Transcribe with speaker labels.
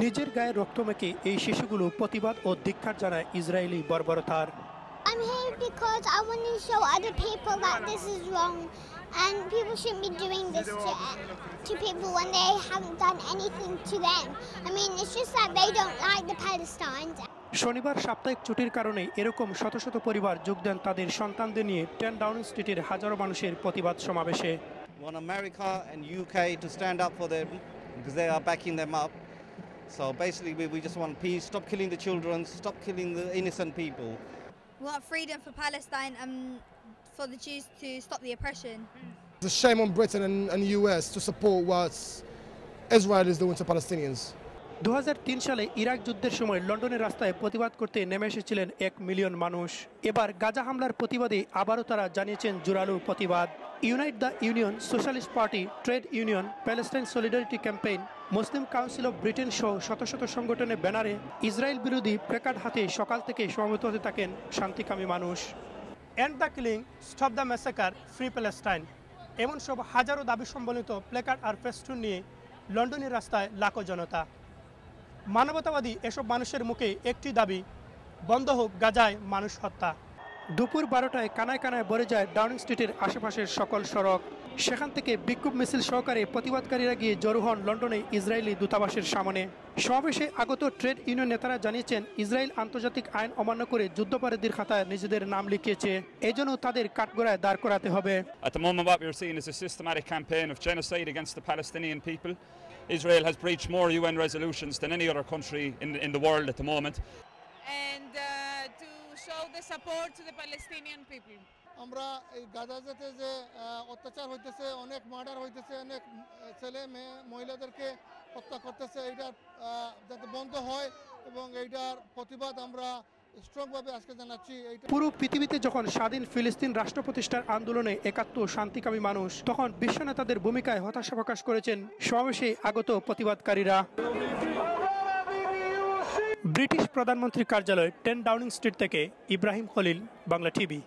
Speaker 1: নিজের গায়ে রক্ত মেখে এই শিশুগুলো প্রতিবাদ ও ধিক্কার জানায় Israeli বর্বরতার।
Speaker 2: I'm here because I want to show other people that this is wrong and people shouldn't be doing this to people when they haven't done anything to them. I mean, it's just that they don't like the Palestinians.
Speaker 1: শনিবার সাপ্তাহিক ছুটির কারণে এরকম শত শত পরিবার যোগ দেন তাদের সন্তানদের নিয়ে 10 ডাউনিং স্ট্রিটের হাজারো মানুষের প্রতিবাদ সমাবেশে।
Speaker 3: Want America and UK to stand up for them because they are backing them up. So basically we just want peace, stop killing the children, stop killing the innocent people.
Speaker 4: We want freedom for Palestine and for the Jews to stop the oppression.
Speaker 5: It's a shame on Britain and the US to support what Israel is doing to Palestinians.
Speaker 1: 2003 সালে Iraq যুদ্ধের সময় লন্ডনের রাস্তায় প্রতিবাদ করতে নেমে এসেছিলেন 1 million মানুষ। এবার গাজা হামলার প্রতিবাদে আবারও তারা জানিয়েছেন জোরালো প্রতিবাদ। Unite the union, socialist party, trade union, Palestine solidarity campaign, Muslim council of Britain সহ শত শত সংগঠনের ব্যানারে ইসরায়েল বিরোধী প্ল্যাকার্ড হাতে সকাল থেকে সমবেত হতে থাকেন শান্তিকামী মানুষ। End the killing, stop the massacre, free Palestine, এমন সব হাজারো দাবি সম্বলিত প্ল্যাকার্ড আর ফেস্টুন নিয়ে লন্ডনের রাস্তায় লাখো জনতা। মানবতাবাদী এসব মানুষের মুখে একটি দাবি, বন্ধ হোক গাজায় মানুষ হত্যা। দুপুর 12টায় কানায় কানায় ভরে যায় ডাউনিং স্ট্রিটের আশেপাশের সকল সড়ক। সেখান থেকে বিক্ষোভ মিছিল সহকারে প্রতিবাদকারীরা গিয়ে জড়ো হন লন্ডনে ইসরায়েলি দূতাবাসের সামনে। সমাবেশে আগত ট্রেড ইউনিয়ন নেতারা জানিয়েছেন ইসরায়েল আন্তর্জাতিক আইন অমান্য করে যুদ্ধাপরাধীর খাতায় নিজেদের নাম লিখিয়েছে, এজন্য তাদের কাঠগড়ায় দাঁড় করাতে হবে।
Speaker 6: At the moment what we are seeing is a systematic campaign of genocide against the Palestinian people. Israel has breached more UN resolutions than any other country in the world at the moment.
Speaker 7: And to show the support to the Palestinian people.
Speaker 8: আমরা এই গাজাতে যে অত্যাচার হইতেছে, অনেক murder হইতেছে, অনেক ছেলে মেয়ে মহিলাদেরকে হত্যা করতেছে, এইটা যাতে বন্ধ হয় এবং এইটার প্রতিবাদ আমরা স্ট্রংভাবে আজকে জানাচ্ছি।
Speaker 1: পুরো পৃথিবীতে যখন স্বাধীন ফিলিস্তিন রাষ্ট্র প্রতিষ্ঠার আন্দোলনে একাত্ম শান্তিকামী মানুষ, তখন বিশ্ব নেতাদের ভূমিকায় হতাশা প্রকাশ করেছেন সমাবেশে আগত প্রতিবাদকারীরা। ব্রিটিশ প্রধানমন্ত্রীর কার্যালয় 10 ডাউনিং স্ট্রিট থেকে ইব্রাহিম খলিল, বাংলা টিভি।